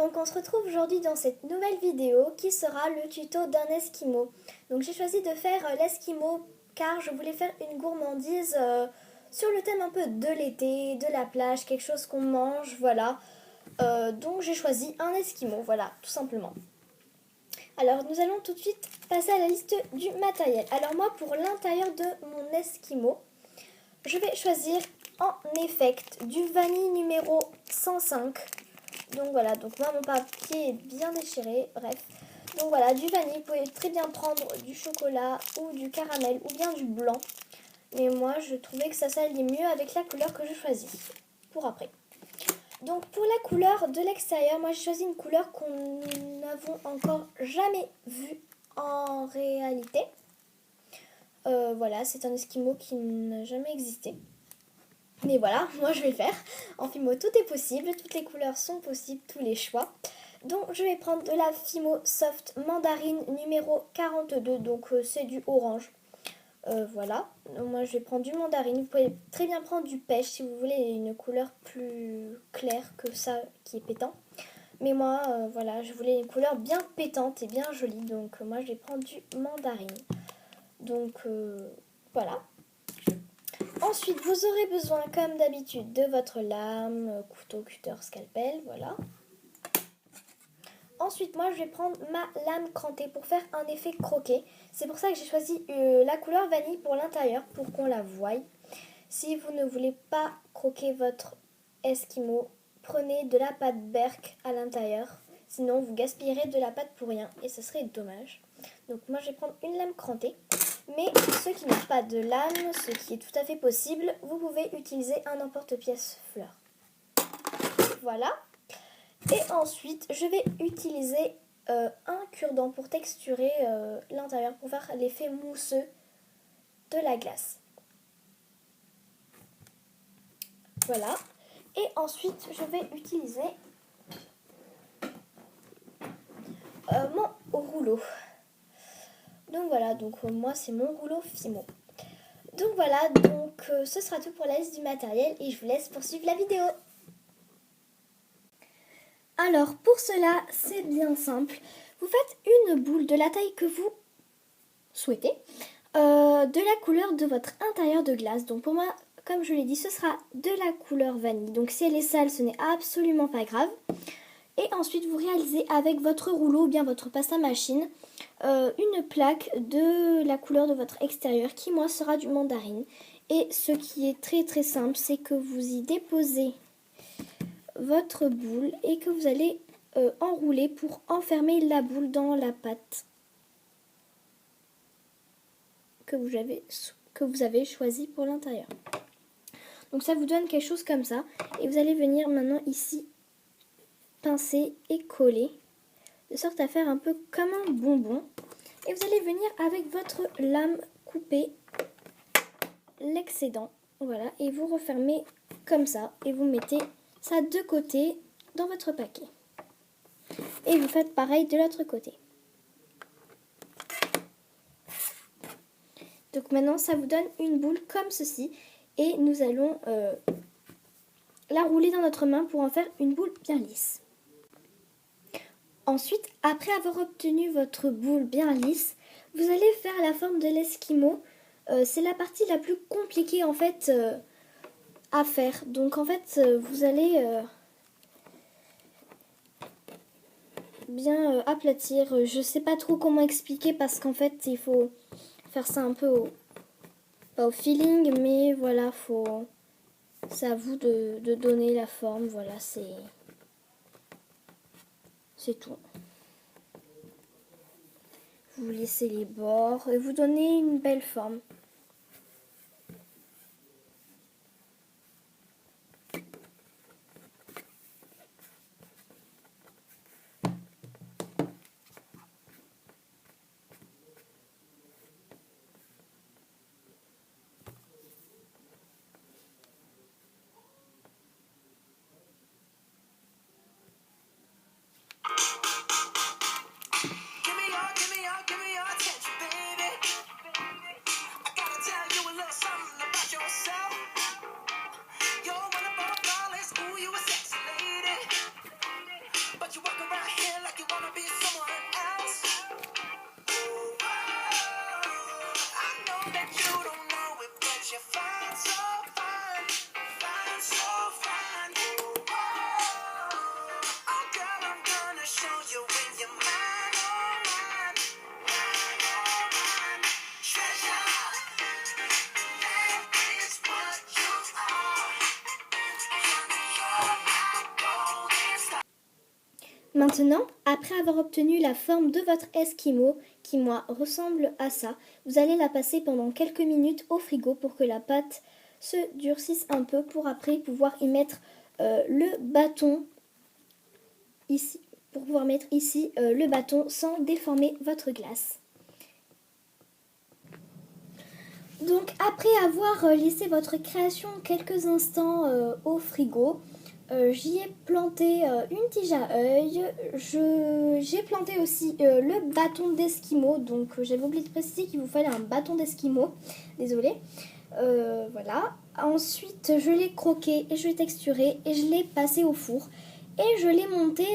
Donc on se retrouve aujourd'hui dans cette nouvelle vidéo qui sera le tuto d'un esquimau. Donc j'ai choisi de faire l'esquimau car je voulais faire une gourmandise sur le thème un peu de l'été, de la plage, quelque chose qu'on mange, voilà. Donc j'ai choisi un esquimau, voilà, tout simplement. Alors nous allons tout de suite passer à la liste du matériel. Alors moi pour l'intérieur de mon esquimau, je vais choisir en effect du vanille numéro 105. Donc voilà, donc moi mon papier est bien déchiré, bref. Donc voilà, du vanille, vous pouvez très bien prendre du chocolat ou du caramel ou bien du blanc. Mais moi je trouvais que ça s'allie mieux avec la couleur que je choisis pour après. Donc pour la couleur de l'extérieur, moi j'ai choisi une couleur qu'on n'avons encore jamais vue en réalité. Voilà, c'est un esquimau qui n'a jamais existé. Mais voilà, moi je vais le faire. En Fimo, tout est possible, toutes les couleurs sont possibles, tous les choix. Donc je vais prendre de la Fimo Soft Mandarine numéro 42, donc c'est du orange. Voilà, donc moi je vais prendre du mandarine. Vous pouvez très bien prendre du pêche si vous voulez une couleur plus claire que ça qui est pétant. Mais moi, voilà, je voulais une couleur bien pétante et bien jolie, donc moi je vais prendre du mandarine. Donc voilà. Ensuite, vous aurez besoin, comme d'habitude, de votre lame, couteau, cutter, scalpel, voilà. Ensuite, moi, je vais prendre ma lame crantée pour faire un effet croquet. C'est pour ça que j'ai choisi la couleur vanille pour l'intérieur, pour qu'on la voie. Si vous ne voulez pas croquer votre esquimau, prenez de la pâte berk à l'intérieur. Sinon, vous gaspillerez de la pâte pour rien et ce serait dommage. Donc moi, je vais prendre une lame crantée. Mais ceux qui n'ont pas de lame, ce qui est tout à fait possible, vous pouvez utiliser un emporte-pièce fleur. Voilà. Et ensuite, je vais utiliser un cure-dent pour texturer l'intérieur, pour faire l'effet mousseux de la glace. Voilà. Et ensuite, je vais utiliser mon rouleau. Donc voilà, donc moi c'est mon rouleau Fimo. Donc voilà, donc ce sera tout pour la liste du matériel et je vous laisse poursuivre la vidéo. Alors pour cela, c'est bien simple. Vous faites une boule de la taille que vous souhaitez, de la couleur de votre intérieur de glace. Donc pour moi, comme je l'ai dit, ce sera de la couleur vanille. Donc si elle est sale, ce n'est absolument pas grave. Et ensuite, vous réalisez avec votre rouleau ou bien votre pasta machine une plaque de la couleur de votre extérieur qui, moi, sera du mandarine. Et ce qui est très très simple, c'est que vous y déposez votre boule et que vous allez enrouler pour enfermer la boule dans la pâte que vous avez choisie pour l'intérieur. Donc ça vous donne quelque chose comme ça. Et vous allez venir maintenant ici pincer et coller de sorte à faire un peu comme un bonbon. Et vous allez venir avec votre lame couper l'excédent. Voilà, et vous refermez comme ça. Et vous mettez ça de côté dans votre paquet. Et vous faites pareil de l'autre côté. Donc maintenant, ça vous donne une boule comme ceci. Et nous allons la rouler dans notre main pour en faire une boule bien lisse. Ensuite, après avoir obtenu votre boule bien lisse, vous allez faire la forme de l'esquimau. C'est la partie la plus compliquée en fait à faire. Donc en fait, vous allez bien aplatir. Je sais pas trop comment expliquer parce qu'en fait, il faut faire ça un peu pas au feeling, mais voilà, c'est à vous de donner la forme. Voilà, c'est tout. Vous laissez les bords et vous donnez une belle forme. Maintenant, après avoir obtenu la forme de votre esquimau, qui moi ressemble à ça, vous allez la passer pendant quelques minutes au frigo pour que la pâte se durcisse un peu pour après pouvoir y mettre le bâton ici, pour pouvoir mettre ici le bâton sans déformer votre glace. Donc après avoir laissé votre création quelques instants au frigo, j'y ai planté une tige à œil. J'ai planté aussi le bâton d'esquimau. Donc j'avais oublié de préciser qu'il vous fallait un bâton d'esquimau. Désolée. Voilà. Ensuite je l'ai croqué et je l'ai texturé et je l'ai passé au four. Et je l'ai monté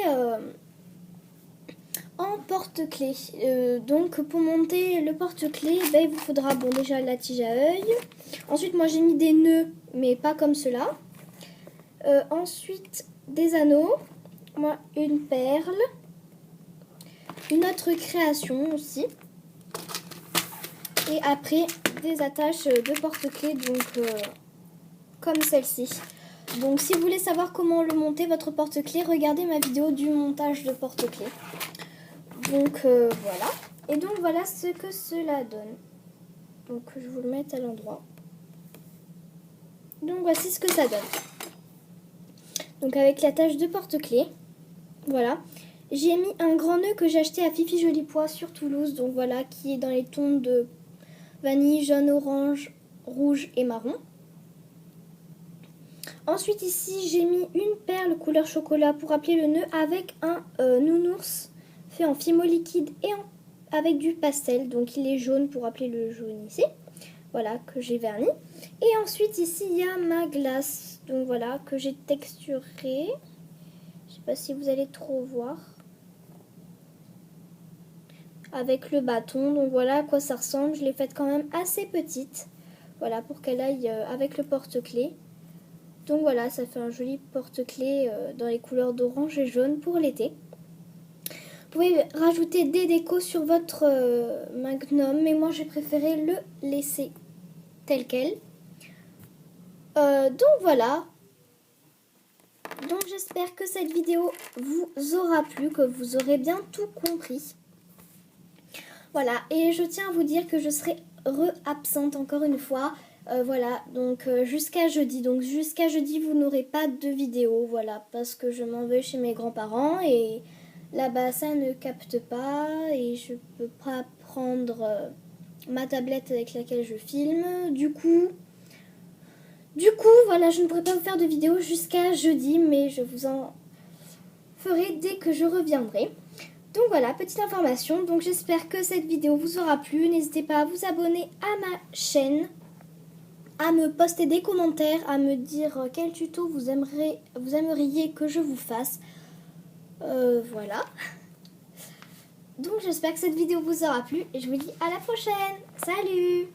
en porte-clés. Donc pour monter le porte-clés, ben, il vous faudra déjà la tige à œil. Ensuite moi j'ai mis des nœuds, mais pas comme cela. Ensuite des anneaux, moi une perle, une autre création aussi. Et après des attaches de porte-clés, donc comme celle-ci. Donc si vous voulez savoir comment le monter votre porte-clés, regardez ma vidéo du montage de porte-clés. Donc voilà. Et donc voilà ce que cela donne. Donc je vous le mets à l'endroit. Donc voici ce que ça donne. Donc avec l'attache de porte-clés. Voilà. J'ai mis un grand nœud que j'ai acheté à Fifi Jolipois sur Toulouse. Donc voilà, qui est dans les tons de vanille, jaune, orange, rouge et marron. Ensuite ici j'ai mis une perle couleur chocolat pour appeler le nœud avec un nounours fait en fimo liquide et avec du pastel. Donc il est jaune pour appeler le jaune ici. Voilà, que j'ai verni. Et ensuite ici il y a ma glace. Donc voilà, que j'ai texturée. Je sais pas si vous allez trop voir. Avec le bâton. Donc voilà à quoi ça ressemble. Je l'ai faite quand même assez petite. Voilà, pour qu'elle aille avec le porte-clés. Donc voilà, ça fait un joli porte-clés dans les couleurs d'orange et jaune pour l'été. Vous pouvez rajouter des décos sur votre magnum, mais moi j'ai préféré le laisser tel quel. Donc voilà. Donc j'espère que cette vidéo vous aura plu, que vous aurez bien tout compris. Voilà, et je tiens à vous dire que je serai absente encore une fois. Voilà, donc jusqu'à jeudi. Donc jusqu'à jeudi, vous n'aurez pas de vidéo, voilà, parce que je m'en vais chez mes grands-parents et là-bas, ça ne capte pas et je peux pas prendre ma tablette avec laquelle je filme. Du coup, voilà, je ne pourrai pas vous faire de vidéo jusqu'à jeudi, mais je vous en ferai dès que je reviendrai. Donc voilà, petite information. Donc j'espère que cette vidéo vous aura plu. N'hésitez pas à vous abonner à ma chaîne, à me poster des commentaires, à me dire quel tuto vous aimeriez que je vous fasse. Voilà. Donc j'espère que cette vidéo vous aura plu et je vous dis à la prochaine. Salut!